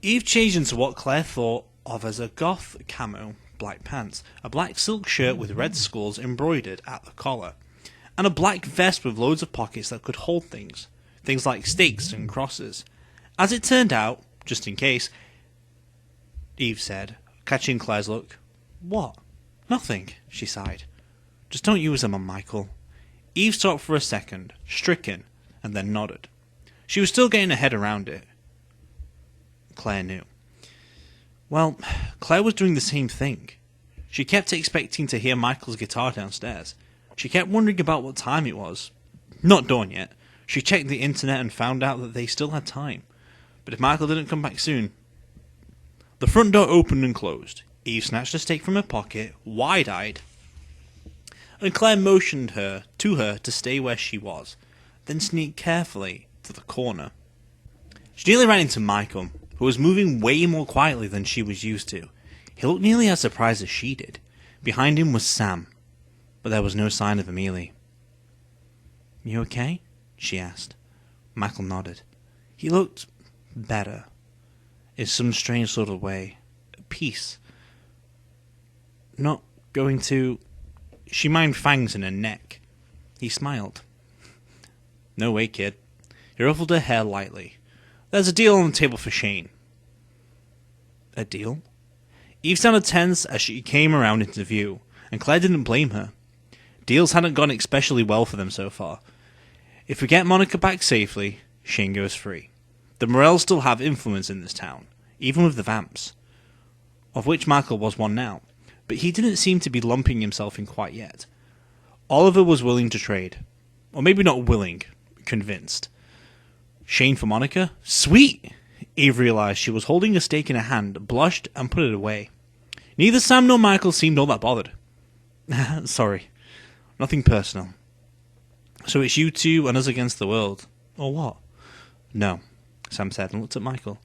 Eve changed into what Claire thought of as a goth camo black pants, a black silk shirt with red skulls embroidered at the collar, and a black vest with loads of pockets that could hold things like stakes and crosses. As it turned out, just in case, Eve said, catching Claire's look. "What? Nothing," she sighed. "Just don't use them on Michael." Eve stopped for a second, stricken, and then nodded. She was still getting her head around it. Claire knew. Well, Claire was doing the same thing. She kept expecting to hear Michael's guitar downstairs. She kept wondering about what time it was. Not dawn yet. She checked the internet and found out that they still had time. But if Michael didn't come back soon... The front door opened and closed. Eve snatched a stake from her pocket, wide-eyed, and Claire motioned to her to stay where she was, then sneaked carefully to the corner. She nearly ran into Michael, who was moving way more quietly than she was used to. He looked nearly as surprised as she did. Behind him was Sam, but there was no sign of Amelie. "You okay?" she asked. Michael nodded. He looked better, in some strange sort of way. Peace. "Not going to..." She mined fangs in her neck. He smiled. "No way, kid." He ruffled her hair lightly. "There's a deal on the table for Shane." "A deal?" Eve sounded tense as she came around into view, and Claire didn't blame her. Deals hadn't gone especially well for them so far. If we get Monica back safely, Shane goes free. The Morels still have influence in this town, even with the vamps, of which Michael was one now, but he didn't seem to be lumping himself in quite yet. Oliver was willing to trade. Or maybe not willing, convinced. Shane for Monica? Sweet! Eve realized she was holding a stake in her hand, blushed, and put it away. Neither Sam nor Michael seemed all that bothered. "Sorry. Nothing personal. So it's you two and us against the world. Or what?" "No," Sam said and looked at Michael.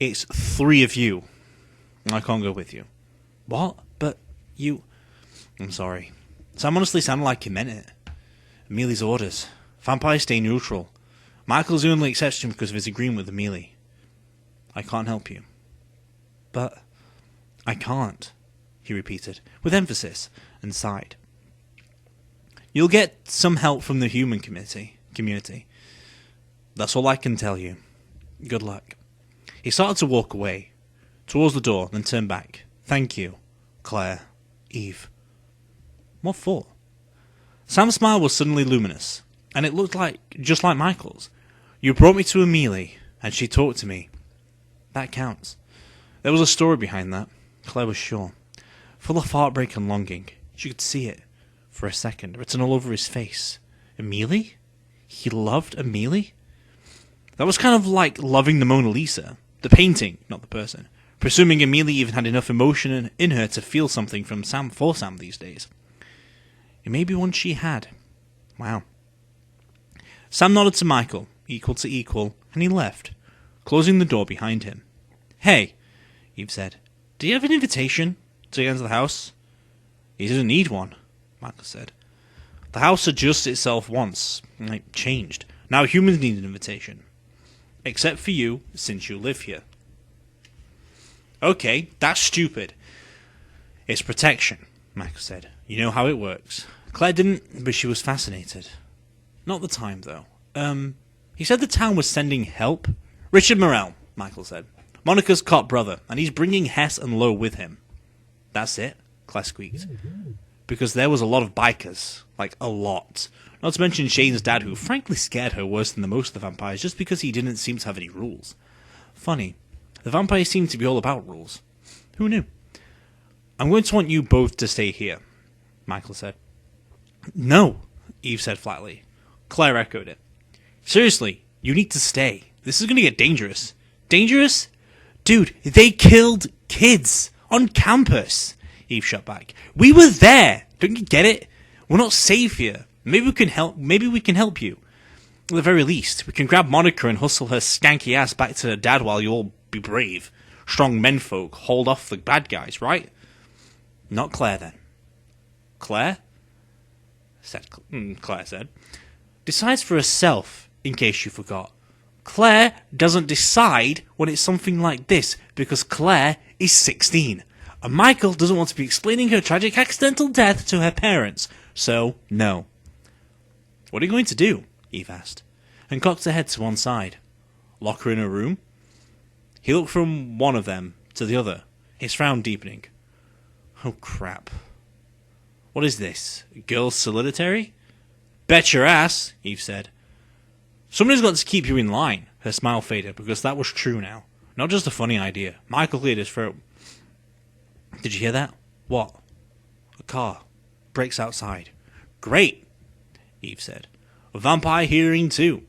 "It's 3 of you. I can't go with you." "What? But you..." "I'm sorry." Sam honestly sounded like he meant it. "Amelie's orders. Vampires stay neutral. Michael's the only exception because of his agreement with Amelie. I can't help you." "But..." "I can't," he repeated, with emphasis, and sighed. "You'll get some help from the human community. That's all I can tell you. Good luck." He started to walk away, towards the door, then turned back. "Thank you, Claire, Eve." "What for?" Sam's smile was suddenly luminous, and it looked just like Michael's. "You brought me to Amelie, and she talked to me. That counts." There was a story behind that, Claire was sure. Full of heartbreak and longing. She could see it, for a second, written all over his face. Amelie? He loved Amelie? That was kind of like loving the Mona Lisa. The painting, not the person. Presuming Amelie even had enough emotion in her to feel something from Sam for Sam these days. It may be one she had. Wow. Sam nodded to Michael, equal to equal, and he left, closing the door behind him. "Hey," Eve said, "do you have an invitation to get into the house?" "He doesn't need one," Michael said. "The house adjusts itself once. It changed. Now humans need an invitation. Except for you, since you live here." "Okay, that's stupid." "It's protection," Michael said. "You know how it works." Claire didn't, but she was fascinated. "Not the time, though. He said the town was sending help." "Richard Morel," Michael said. "Monica's cop brother, and he's bringing Hess and Lowe with him." "That's it?" Claire squeaked. "Because there was a lot of bikers. Like, a lot. Not to mention Shane's dad, who frankly scared her worse than the most of the vampires, just because he didn't seem to have any rules. Funny. The vampires seem to be all about rules. Who knew? "I'm going to want you both to stay here," Michael said. "No," Eve said flatly. Claire echoed it. "Seriously, you need to stay. This is going to get dangerous." "Dangerous? Dude, they killed kids on campus," Eve shot back. "We were there. Don't you get it? We're not safe here. Maybe we can help you. At the very least, we can grab Monica and hustle her skanky ass back to her dad while you all be brave. Strong menfolk hold off the bad guys, right?" "Not Claire, then." "Claire?" Claire said. "Decides for herself, in case you forgot. Claire doesn't decide when it's something like this because Claire is 16. And Michael doesn't want to be explaining her tragic accidental death to her parents. So, no. What are you going to do? Eve asked, and cocked her head to one side. Lock her in a room? He looked from one of them to the other, his frown deepening. Oh crap. What is this? Girls' solitary? Bet your ass, Eve said. Somebody's got to keep you in line. Her smile faded, because that was true now. Not just a funny idea. Michael cleared his throat. Did you hear that? What? A car. Brakes outside. Great, Eve said. A vampire hearing too.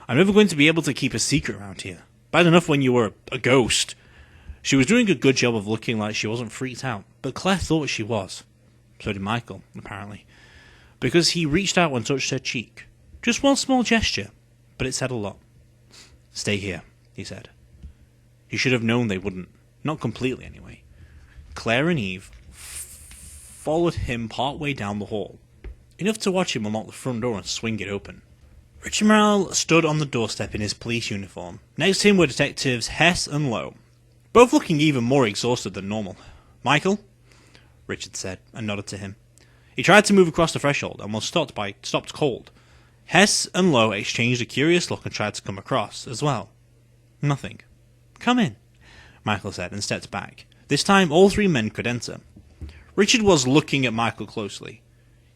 I'm never going to be able to keep a secret around here. Bad enough when you were a ghost. She was doing a good job of looking like she wasn't freaked out, but Claire thought she was. So did Michael, apparently. Because he reached out and touched her cheek. Just one small gesture, but it said a lot. Stay here, he said. He should have known they wouldn't. Not completely, anyway. Claire and Eve followed him partway down the hall. Enough to watch him unlock the front door and swing it open. Richard Morrell stood on the doorstep in his police uniform. Next to him were detectives Hess and Lowe, both looking even more exhausted than normal. Michael? Richard said, and nodded to him. He tried to move across the threshold and was stopped cold. Hess and Lowe exchanged a curious look and tried to come across, as well. Nothing. Come in, Michael said, and stepped back. This time all three men could enter. Richard was looking at Michael closely.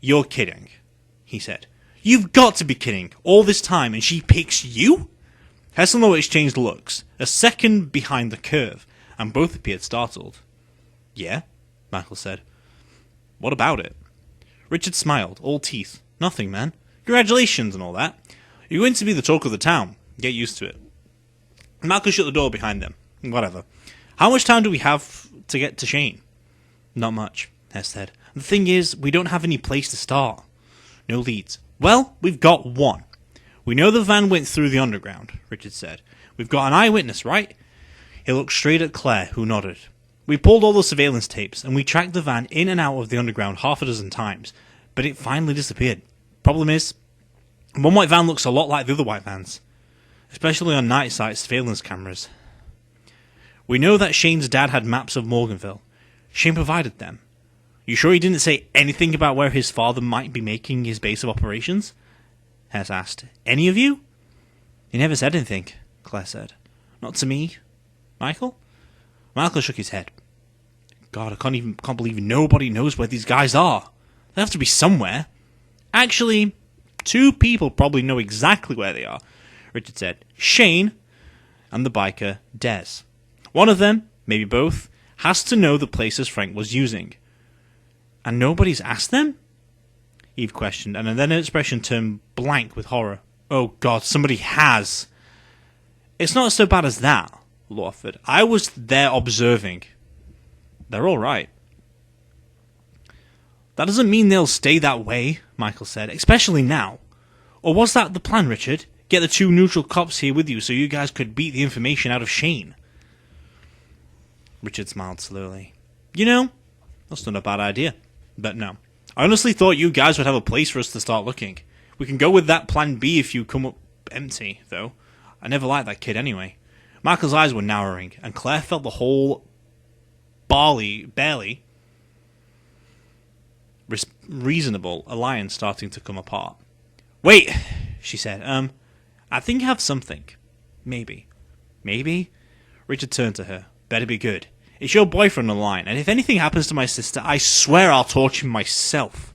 You're kidding, he said. You've got to be kidding. All this time and she picks you? Hess and Lowe exchanged looks, a second behind the curve, and both appeared startled. Yeah, Michael said. What about it? Richard smiled, all teeth. Nothing, man. Congratulations and all that. You're going to be the talk of the town. Get used to it. Michael shut the door behind them. Whatever. How much time do we have to get to Shane? Not much, Hess said. The thing is, we don't have any place to start. No leads. Well, we've got one. We know the van went through the underground, Richard said. We've got an eyewitness, right? He looked straight at Claire, who nodded. We pulled all the surveillance tapes, and we tracked the van in and out of the underground half a dozen times, but it finally disappeared. Problem is, one white van looks a lot like the other white vans, especially on night sight surveillance cameras. We know that Shane's dad had maps of Morganville. Shane provided them. You sure he didn't say anything about where his father might be making his base of operations? Hess asked. Any of you? He never said anything, Claire said. Not to me. Michael? Michael shook his head. God, I can't believe nobody knows where these guys are. They have to be somewhere. Actually, two people probably know exactly where they are, Richard said. Shane and the biker, Des. One of them, maybe both, has to know the places Frank was using. And nobody's asked them? Eve questioned, and then her expression turned blank with horror. Oh God, somebody has. It's not so bad as that, Law offered. I was there observing. They're all right. That doesn't mean they'll stay that way, Michael said, especially now. Or was that the plan, Richard? Get the two neutral cops here with you so you guys could beat the information out of Shane? Richard smiled slowly. You know, that's not a bad idea. But no. I honestly thought you guys would have a place for us to start looking. We can go with that plan B if you come up empty, though. I never liked that kid anyway. Michael's eyes were narrowing, and Claire felt the whole barely reasonable alliance starting to come apart. Wait, she said. I think I have something. Maybe. Maybe? Richard turned to her. Better be good. It's your boyfriend on the line, and if anything happens to my sister, I swear I'll torture him myself.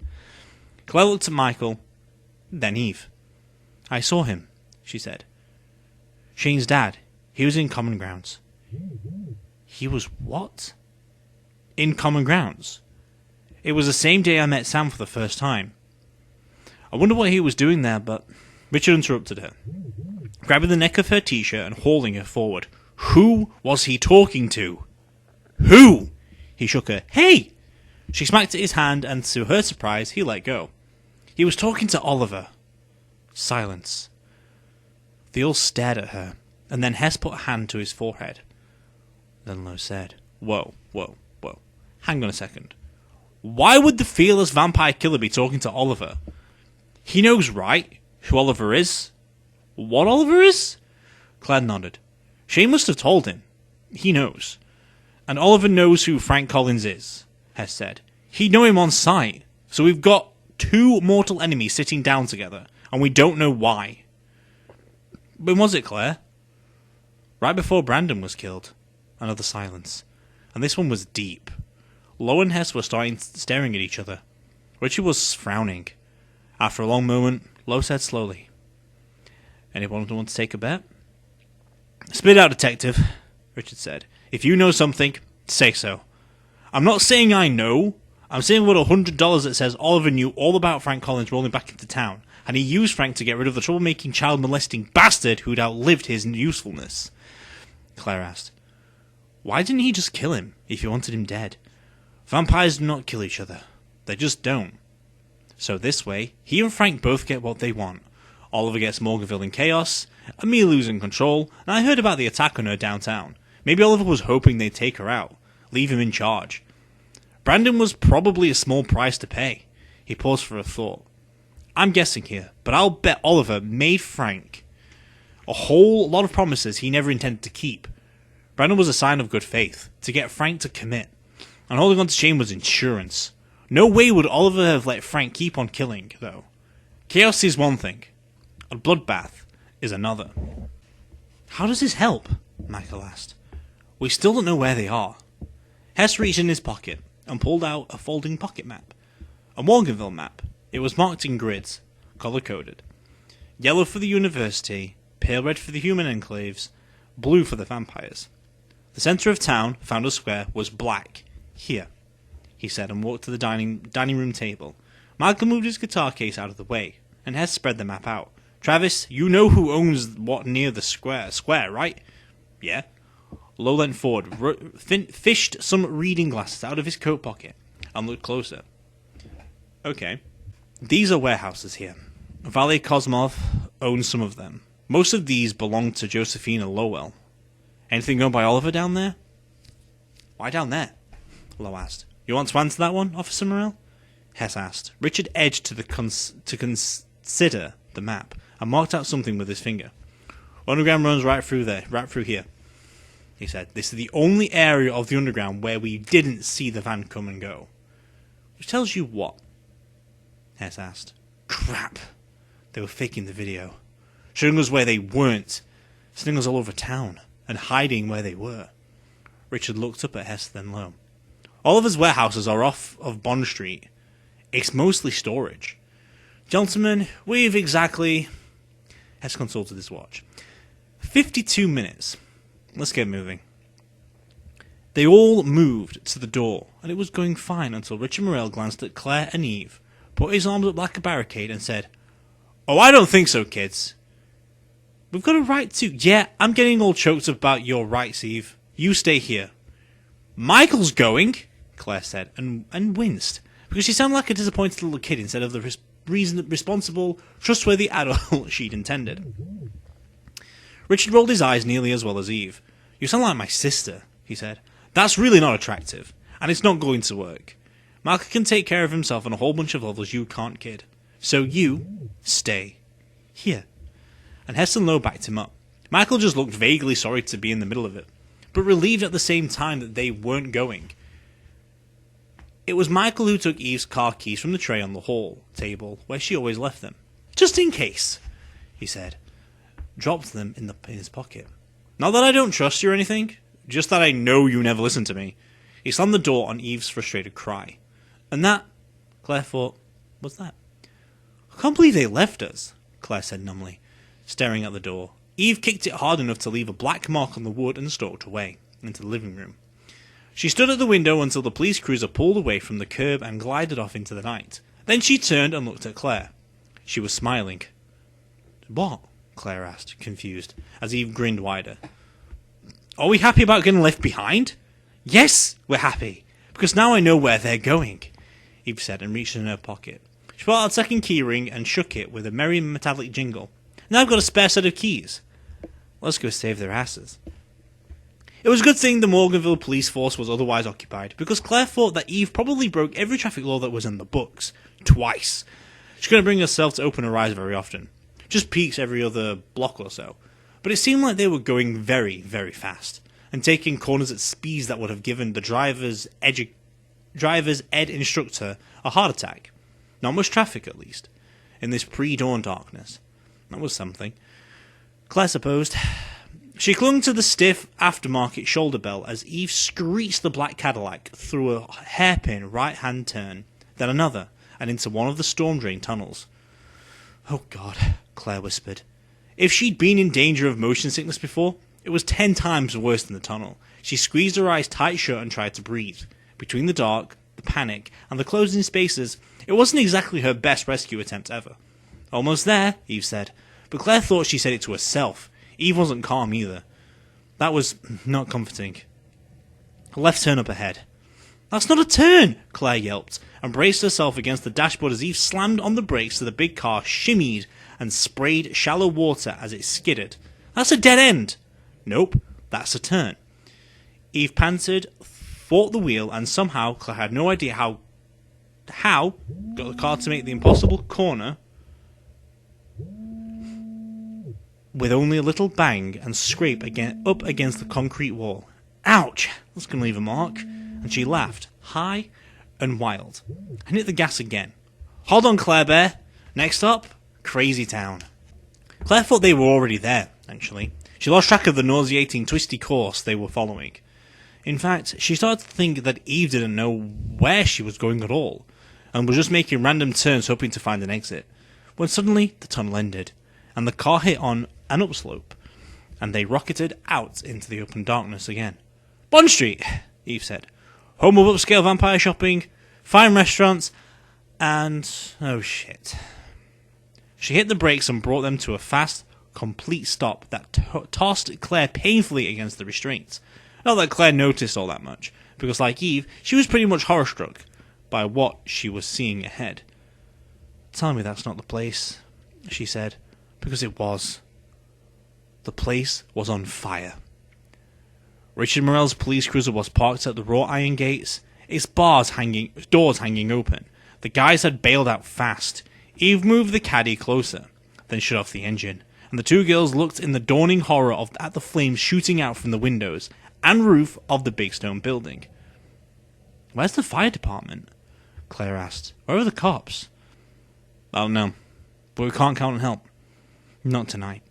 Claire looked at Michael, then Eve. I saw him, she said. Shane's dad. He was in Common Grounds. He was what? In Common Grounds. It was the same day I met Sam for the first time. I wonder what he was doing there, but Richard interrupted her, grabbing the neck of her t-shirt and hauling her forward. Who was he talking to? Who? He shook her. Hey! She smacked at his hand, and to her surprise, he let go. He was talking to Oliver. Silence. They all stared at her, and then Hess put a hand to his forehead. Then Lowe said, Whoa. Hang on a second. Why would the fearless vampire killer be talking to Oliver? He knows, right, who Oliver is? What Oliver is? Claire nodded. Shane must have told him. He knows. And Oliver knows who Frank Collins is, Hess said. He'd know him on sight. So we've got two mortal enemies sitting down together, and we don't know why. When was it, Claire? Right before Brandon was killed. Another silence. And this one was deep. Lo and Hess were staring at each other. Richard was frowning. After a long moment, Lo said slowly, anyone want to take a bet? Spit out, detective, Richard said. If you know something, say so. I'm not saying I know. I'm saying about $100 that says Oliver knew all about Frank Collins rolling back into town, and he used Frank to get rid of the troublemaking, child-molesting bastard who'd outlived his usefulness. Claire asked, why didn't he just kill him if he wanted him dead? Vampires do not kill each other. They just don't. So this way, he and Frank both get what they want. Oliver gets Morganville in chaos, and me losing control, and I heard about the attack on her downtown. Maybe Oliver was hoping they'd take her out, leave him in charge. Brandon was probably a small price to pay. He paused for a thought. I'm guessing here, but I'll bet Oliver made Frank a whole lot of promises he never intended to keep. Brandon was a sign of good faith, to get Frank to commit. And holding on to Shane was insurance. No way would Oliver have let Frank keep on killing, though. Chaos is one thing. A bloodbath is another. How does this help? Michael asked. We still don't know where they are. Hess reached in his pocket and pulled out a folding pocket map. A Morganville map. It was marked in grids, color-coded. Yellow for the university, pale red for the human enclaves, blue for the vampires. The center of town, found a square, was black. Here, he said, and walked to the dining room table. Michael moved his guitar case out of the way, and Hess spread the map out. Travis, you know who owns what near the square, right? Yeah. Lo leant forward, fished some reading glasses out of his coat pocket, and looked closer. Okay. These are warehouses here. Valet Kosmov owns some of them. Most of these belong to Josephina Lowell. Anything owned by Oliver down there? Why down there? Lo asked. You want to answer that one, Officer Morrell? Hess asked. Richard edged to consider the map, and marked out something with his finger. Underground runs right through there, right through here, he said. This is the only area of the underground where we didn't see the van come and go. Which tells you what? Hess asked. Crap. They were faking the video. Showing us where they weren't. Sending us all over town. And hiding where they were. Richard looked up at Hess, then Lo. Oliver's warehouses are off of Bond Street. It's mostly storage. Gentlemen, we've exactly... Hess consulted his watch. 52 minutes. Let's get moving. They all moved to the door, and it was going fine until Richard Morrell glanced at Claire and Eve, put his arms up like a barricade, and said, Oh, I don't think so, kids. We've got a right to... Yeah, I'm getting all choked up about your rights, Eve. You stay here. Michael's going, Claire said, and winced, because she sounded like a disappointed little kid instead of the responsible, trustworthy adult she'd intended. Richard rolled his eyes nearly as well as Eve. You sound like my sister, he said. That's really not attractive, and it's not going to work. Michael can take care of himself on a whole bunch of levels you can't, kid. So you stay here. And Hess and Lo backed him up. Michael just looked vaguely sorry to be in the middle of it, but relieved at the same time that they weren't going. It was Michael who took Eve's car keys from the tray on the hall table, where she always left them. Just in case, he said. Dropped them in his pocket. Not that I don't trust you or anything, just that I know you never listen to me. He slammed the door on Eve's frustrated cry. And that, Claire thought, was that. I can't believe they left us, Claire said numbly, staring at the door. Eve kicked it hard enough to leave a black mark on the wood and stalked away, into the living room. She stood at the window until the police cruiser pulled away from the curb and glided off into the night. Then she turned and looked at Claire. She was smiling. What? Claire asked, confused, as Eve grinned wider. Are we happy about getting left behind? Yes, we're happy, because now I know where they're going, Eve said and reached in her pocket. She pulled out a second key ring and shook it with a merry metallic jingle. Now I've got a spare set of keys. Let's go save their asses. It was a good thing the Morganville police force was otherwise occupied, because Claire thought that Eve probably broke every traffic law that was in the books. Twice. She couldn't bring herself to open her eyes very often. Just peeks every other block or so. but it seemed like they were going very, very fast, and taking corners at speeds that would have given the driver's ed instructor a heart attack. Not much traffic, at least, in this pre-dawn darkness. That was something. Claire supposed. She clung to the stiff aftermarket shoulder belt as Eve screeched the black Cadillac through a hairpin right-hand turn, then another, and into one of the storm drain tunnels. "Oh God," Claire whispered. If she'd been in danger of motion sickness before, it was 10 times worse than the tunnel. She squeezed her eyes tight shut and tried to breathe. Between the dark, the panic, and the closing spaces, it wasn't exactly her best rescue attempt ever. "Almost there," Eve said, but Claire thought she said it to herself. Eve wasn't calm either. That was not comforting. A left turn up ahead. "That's not a turn!" Claire yelped, and braced herself against the dashboard as Eve slammed on the brakes so the big car shimmied and sprayed shallow water as it skidded. "That's a dead end!" "Nope, that's a turn." Eve panted, fought the wheel, and somehow Claire had no idea how got the car to make the impossible corner with only a little bang and scrape up against the concrete wall. "Ouch! That's going to leave a mark." And she laughed, high and wild, and hit the gas again. "Hold on, Claire Bear. Next up, Crazy Town." Claire thought they were already there, actually. She lost track of the nauseating, twisty course they were following. In fact, she started to think that Eve didn't know where she was going at all, and was just making random turns hoping to find an exit, when suddenly the tunnel ended, and the car hit on an upslope, and they rocketed out into the open darkness again. "Bond Street," Eve said. "Home of upscale vampire shopping, fine restaurants, and... oh shit." She hit the brakes and brought them to a fast, complete stop that tossed Claire painfully against the restraints. Not that Claire noticed all that much, because like Eve, she was pretty much horror-struck by what she was seeing ahead. "Tell me that's not the place," she said, because it was. The place was on fire. Richard Morel's police cruiser was parked at the wrought iron gates, its doors hanging open. The guys had bailed out fast. Eve moved the caddy closer, then shut off the engine, and the two girls looked in the dawning horror at the flames shooting out from the windows and roof of the big stone building. "Where's the fire department?" Claire asked. "Where are the cops?" "I don't know, but we can't count on help. Not tonight."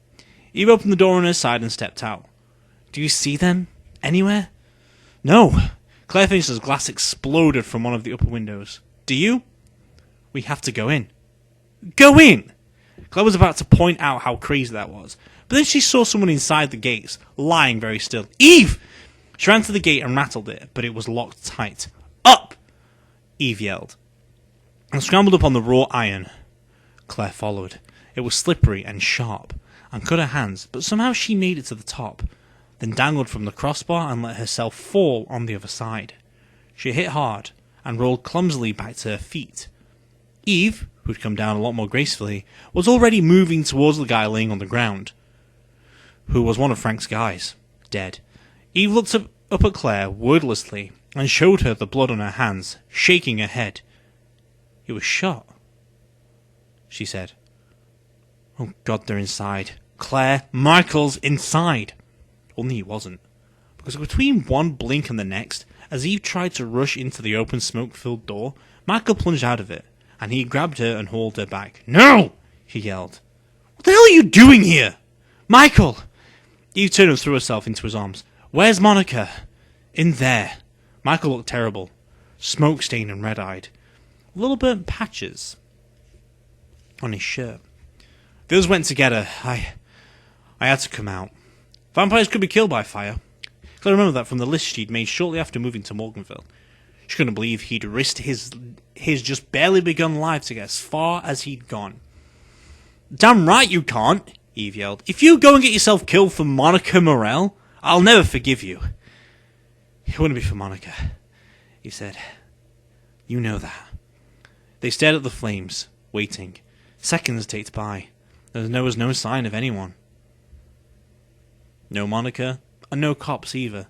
Eve opened the door on her side and stepped out. "Do you see them? Anywhere?" "No." Claire finished as glass exploded from one of the upper windows. "Do you?" "We have to go in." "Go in!" Claire was about to point out how crazy that was, but then she saw someone inside the gates, lying very still. "Eve!" She ran to the gate and rattled it, but it was locked tight. "Up!" Eve yelled, and scrambled up on the raw iron. Claire followed. It was slippery and sharp, and cut her hands, but somehow she made it to the top, then dangled from the crossbar and let herself fall on the other side. She hit hard, and rolled clumsily back to her feet. Eve, who'd come down a lot more gracefully, was already moving towards the guy laying on the ground, who was one of Frank's guys, dead. Eve looked up at Claire wordlessly and showed her the blood on her hands, shaking her head. "He was shot," she said. "Oh God, they're inside. Claire, Michael's inside." Only he wasn't, because between one blink and the next, as Eve tried to rush into the open smoke-filled door, Michael plunged out of it, and he grabbed her and hauled her back. "No!" he yelled. "What the hell are you doing here? Michael!" Eve turned and threw herself into his arms. "Where's Monica?" "In there." Michael looked terrible, smoke-stained and red-eyed. Little burnt patches on his shirt. "The others went to get her. I had to come out. Vampires could be killed by fire." Claire remembered that from the list she'd made shortly after moving to Morganville. She couldn't believe he'd risked his just barely begun life to get as far as he'd gone. "Damn right you can't," Eve yelled. "If you go and get yourself killed for Monica Morel, I'll never forgive you." "It wouldn't be for Monica," he said. "You know that." They stared at the flames, waiting. Seconds ticked by. There was no sign of anyone. No Monica, and no cops either.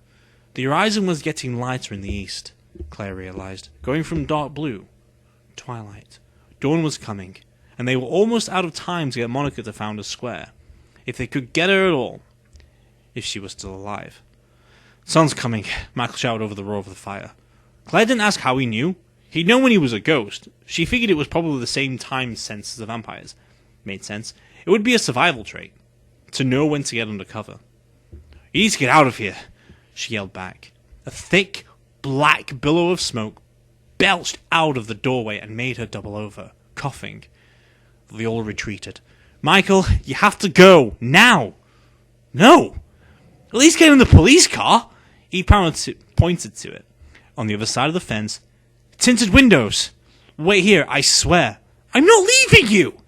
The horizon was getting lighter in the east, Claire realized, going from dark blue. Twilight. Dawn was coming, and they were almost out of time to get Monica to Founders Square. If they could get her at all, if she was still alive. "Sun's coming," Michael shouted over the roar of the fire. Claire didn't ask how he knew. He'd known when he was a ghost. She figured it was probably the same time sense as the vampires. Made sense. It would be a survival trait, to know when to get under cover. "You need to get out of here," she yelled back. A thick, black billow of smoke belched out of the doorway and made her double over, coughing. They all retreated. "Michael, you have to go, now!" "No! At least get in the police car!" He pointed to it. On the other side of the fence, "Tinted windows! Wait here, I swear. I'm not leaving you!"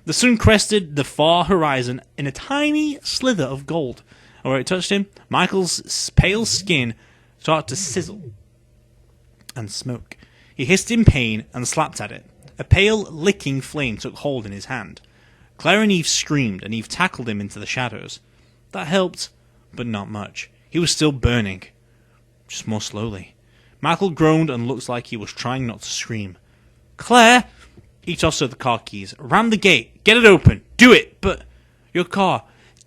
The sun crested the far horizon in a tiny slither of gold, and where it touched him, Michael's pale skin started to sizzle and smoke. He hissed in pain and slapped at it. A pale, licking flame took hold in his hand. Claire and Eve screamed, and Eve tackled him into the shadows. That helped, but not much. He was still burning, just more slowly. Michael groaned and looked like he was trying not to scream. "Claire!" He tossed her the car keys. "Ram the gate. Get it open. Do it. But your car.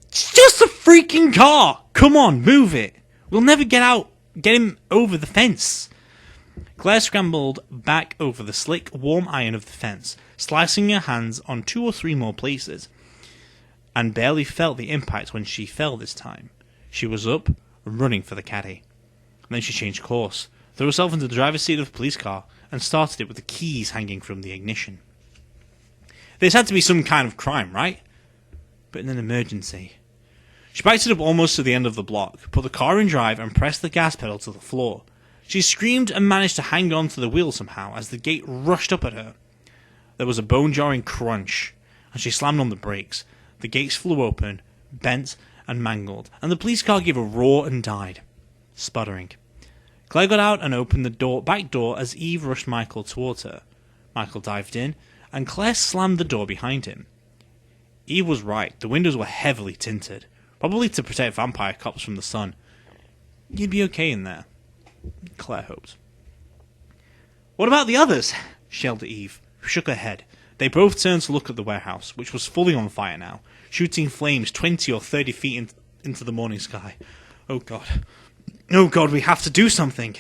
It's just a freaking car. Come on, move it. We'll never get him over the fence." Claire scrambled back over the slick, warm iron of the fence, slicing her hands on 2 or 3 more places, and barely felt the impact when she fell this time. She was up, running for the caddy. Then she changed course, threw herself into the driver's seat of the police car, and started it with the keys hanging from the ignition. This had to be some kind of crime, right? But in an emergency. She backed it up almost to the end of the block, put the car in drive, and pressed the gas pedal to the floor. She screamed and managed to hang on to the wheel somehow as the gate rushed up at her. There was a bone-jarring crunch, and she slammed on the brakes. The gates flew open, bent and mangled, and the police car gave a roar and died, sputtering. Claire got out and opened the back door as Eve rushed Michael towards her. Michael dived in, and Claire slammed the door behind him. Eve was right. The windows were heavily tinted, probably to protect vampire cops from the sun. You'd be okay in there, Claire hoped. "What about the others?" she yelled at Eve, who shook her head. They both turned to look at the warehouse, which was fully on fire now, shooting flames 20 or 30 feet into the morning sky. "Oh God. Oh God, we have to do something."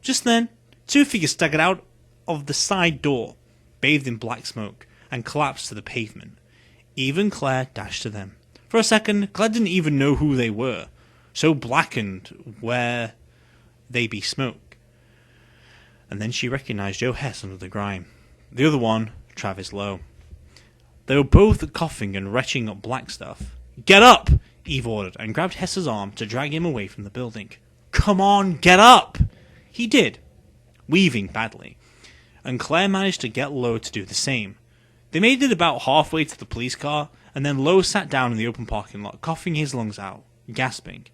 Just then, 2 figures staggered out of the side door, bathed in black smoke, and collapsed to the pavement. Eve and Claire dashed to them. For a second, Claire didn't even know who they were, so blackened where they be smoke. And then she recognized Joe Hess under the grime. The other one, Travis Lowe. They were both coughing and retching up black stuff. "Get up!" Eve ordered, and grabbed Hess's arm to drag him away from the building. "Come on, get up!" He did, weaving badly, and Claire managed to get Lowe to do the same. They made it about halfway to the police car, and then Lowe sat down in the open parking lot, coughing his lungs out, gasping.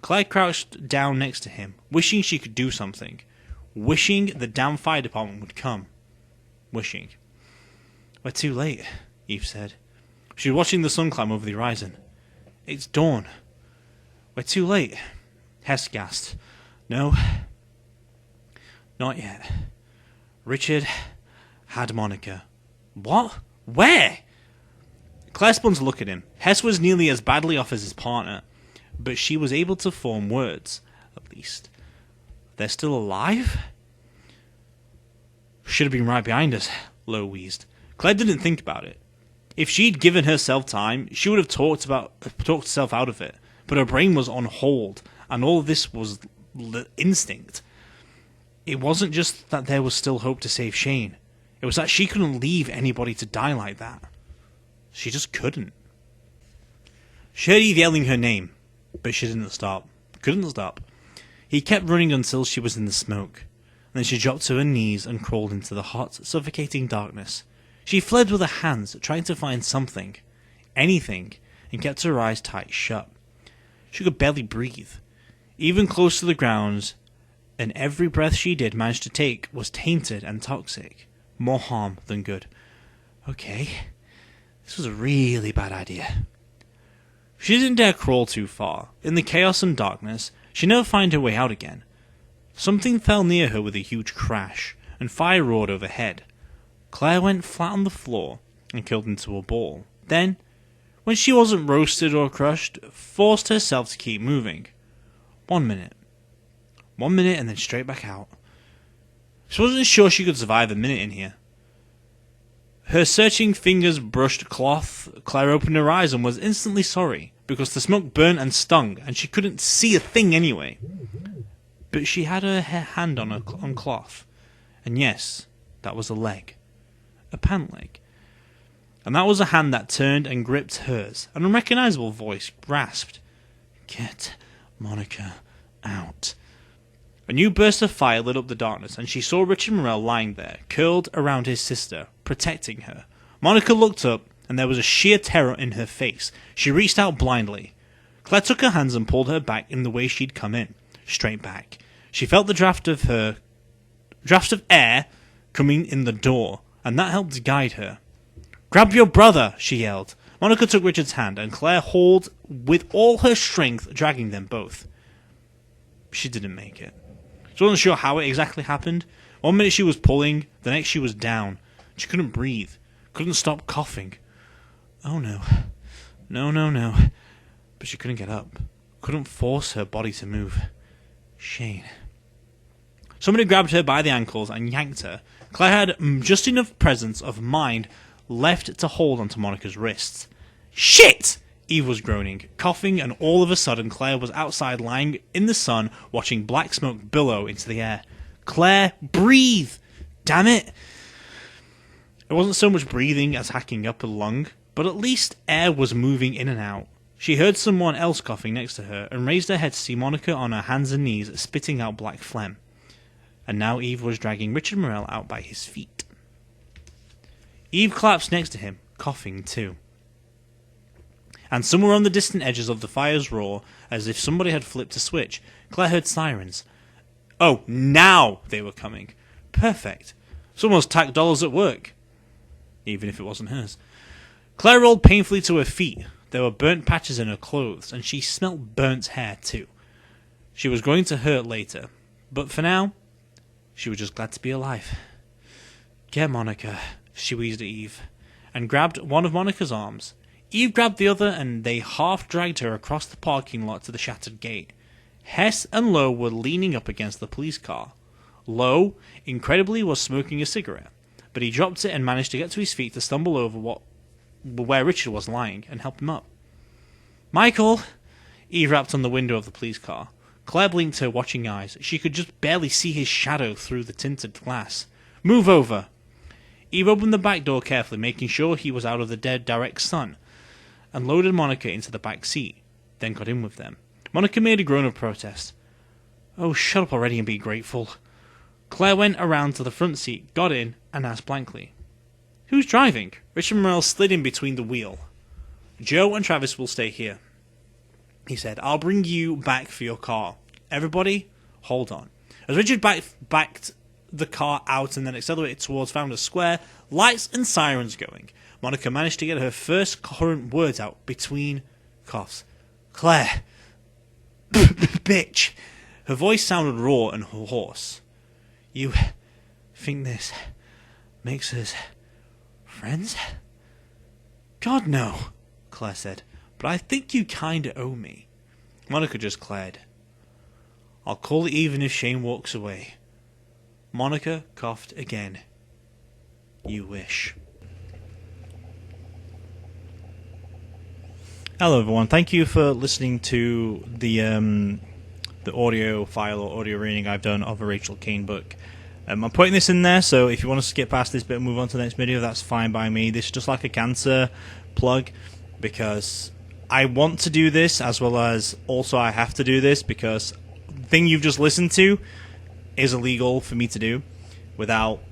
Claire crouched down next to him, wishing she could do something, wishing the damn fire department would come. Wishing. "We're too late," Eve said. She was watching the sun climb over the horizon. "It's dawn. We're too late." Hess gasped. "No. Not yet. Richard had Monica." "What? Where?" Claire spun to look at him. Hess was nearly as badly off as his partner, but she was able to form words, at least. "They're still alive?" "Should have been right behind us," Lowe wheezed. Claire didn't think about it. If she'd given herself time, she would have talked herself out of it, but her brain was on hold, and all of this was instinct. It wasn't just that there was still hope to save Shane. It was that she couldn't leave anybody to die like that. She just couldn't. She heard Eve yelling her name, but she didn't stop. Couldn't stop. He kept running until she was in the smoke. Then she dropped to her knees and crawled into the hot, suffocating darkness. She fled with her hands, trying to find something, anything, and kept her eyes tight shut. She could barely breathe. Even close to the ground, and every breath she did manage to take was tainted and toxic. More harm than good. Okay, this was a really bad idea. She didn't dare crawl too far. In the chaos and darkness, she'd never find her way out again. Something fell near her with a huge crash, and fire roared overhead. Claire went flat on the floor and curled into a ball. Then, when she wasn't roasted or crushed, forced herself to keep moving. 1 minute. 1 minute and then straight back out. She wasn't sure she could survive a minute in here. Her searching fingers brushed cloth. Claire opened her eyes and was instantly sorry, because the smoke burnt and stung, and she couldn't see a thing anyway. But she had her hand on cloth, and yes, that was a leg. A pant leg. And that was a hand that turned and gripped hers. An unrecognizable voice rasped, "Get Monica out." A new burst of fire lit up the darkness, and she saw Richard Morel lying there, curled around his sister, protecting her. Monica looked up, and there was a sheer terror in her face. She reached out blindly. Claire took her hands and pulled her back in the way she'd come in, straight back. She felt the draft of air coming in the door, and that helped guide her. "Grab your brother!" she yelled. Monica took Richard's hand, and Claire hauled with all her strength, dragging them both. She didn't make it. She wasn't sure how it exactly happened. 1 minute she was pulling, the next she was down. She couldn't breathe, couldn't stop coughing. Oh no. No. But she couldn't get up, couldn't force her body to move. Shane. Somebody grabbed her by the ankles and yanked her. Claire had just enough presence of mind left to hold onto Monica's wrists. "Shit!" Eve was groaning, coughing, and all of a sudden Claire was outside lying in the sun watching black smoke billow into the air. "Claire, breathe! Damn it!" It wasn't so much breathing as hacking up a lung, but at least air was moving in and out. She heard someone else coughing next to her and raised her head to see Monica on her hands and knees spitting out black phlegm. And now Eve was dragging Richard Morel out by his feet. Eve collapsed next to him, coughing too. And somewhere on the distant edges of the fire's roar, as if somebody had flipped a switch, Claire heard sirens. Oh, now they were coming. Perfect. Someone's tacked dollars at work. Even if it wasn't hers. Claire rolled painfully to her feet. There were burnt patches in her clothes, and she smelt burnt hair too. She was going to hurt later, but for now, she was just glad to be alive. "Get Monica," she wheezed at Eve, and grabbed one of Monica's arms. Eve grabbed the other, and they half-dragged her across the parking lot to the shattered gate. Hess and Lowe were leaning up against the police car. Lowe, incredibly, was smoking a cigarette, but he dropped it and managed to get to his feet to stumble over where Richard was lying and help him up. "Michael!" Eve rapped on the window of the police car. Claire blinked her watching eyes. She could just barely see his shadow through the tinted glass. "Move over!" Eve opened the back door carefully, making sure he was out of the dead direct sun, and loaded Monica into the back seat, then got in with them. Monica made a groan of protest. "Oh, shut up already and be grateful." Claire went around to the front seat, got in, and asked blankly, "Who's driving?" Richard Morel slid in between the wheel. "Joe and Travis will stay here," he said. "I'll bring you back for your car. Everybody, hold on." As Richard backed the car out and then accelerated towards Founders Square, lights and sirens going, Monica managed to get her first coherent words out between coughs. "Claire! Bitch!" Her voice sounded raw and hoarse. "You think this makes us friends?" "God, no," Claire said. "But I think you kinda owe me." Monica just glared. "I'll call it even if Shane walks away." Monica coughed again. "You wish." Hello everyone, thank you for listening to the audio file or audio reading I've done of a Rachel Kane book. I'm putting this in there, so if you want to skip past this bit and move on to the next video, that's fine by me. This is just like a cancer plug, because I want to do this, as well as also I have to do this, because the thing you've just listened to is illegal for me to do without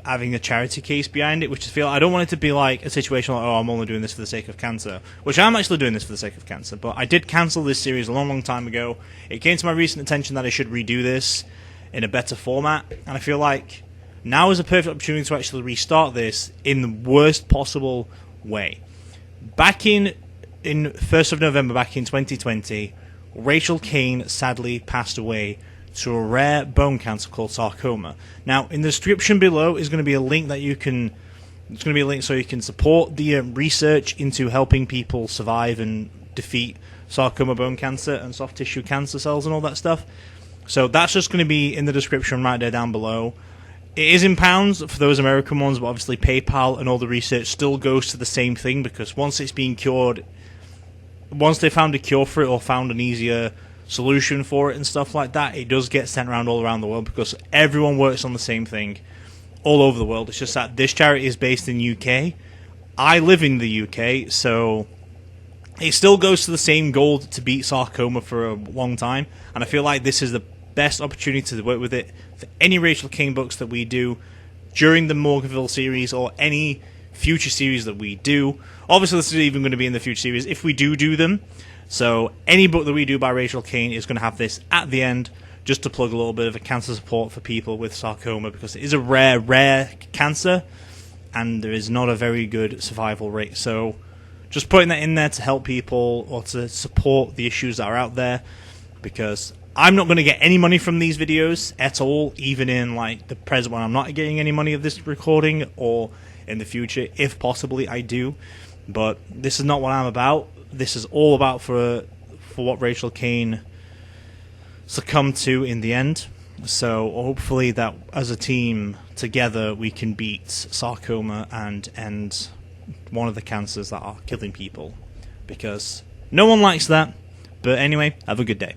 having a charity case behind it, which I feel I don't want it to be like a situation like, oh, I'm only doing this for the sake of cancer, which I'm actually doing this for the sake of cancer, but I did cancel this series a long time ago. It came to my recent attention that I should redo this in a better format, and I feel like now is a perfect opportunity to actually restart this in the worst possible way. Back in 1st of November, back in 2020, Rachel Kane sadly passed away to a rare bone cancer called sarcoma. Now, in the description below is going to be a link that you can It's going to be a link so you can support the research into helping people survive and defeat sarcoma bone cancer and soft tissue cancer cells and all that stuff. So that's just going to be in the description right there down below. It is in pounds for those American ones, but obviously PayPal and all the research still goes to the same thing, because once it's been cured, once they found a cure for it or found an easier solution for it and stuff like that, it does get sent around all around the world, because everyone works on the same thing all over the world. It's just that this charity is based in UK. I live in the UK, so it still goes to the same goal to beat sarcoma for a long time, and I feel like this is the best opportunity to work with it for any Rachel Kane books that we do during the Morganville series or any future series that we do. Obviously, this is even going to be in the future series if we do them. So any book that we do by Rachel Kane is going to have this at the end, just to plug a little bit of a cancer support for people with sarcoma, because it is a rare cancer, and there is not a very good survival rate. So just putting that in there to help people or to support the issues that are out there, because I'm not going to get any money from these videos at all, even in like the present one. I'm not getting any money of this recording, or in the future, if possibly I do. But this is not what I'm about. This is all about for what Rachel Kane succumbed to in the end. So hopefully that as a team together we can beat sarcoma and end one of the cancers that are killing people, because no one likes that. But anyway, have a good day.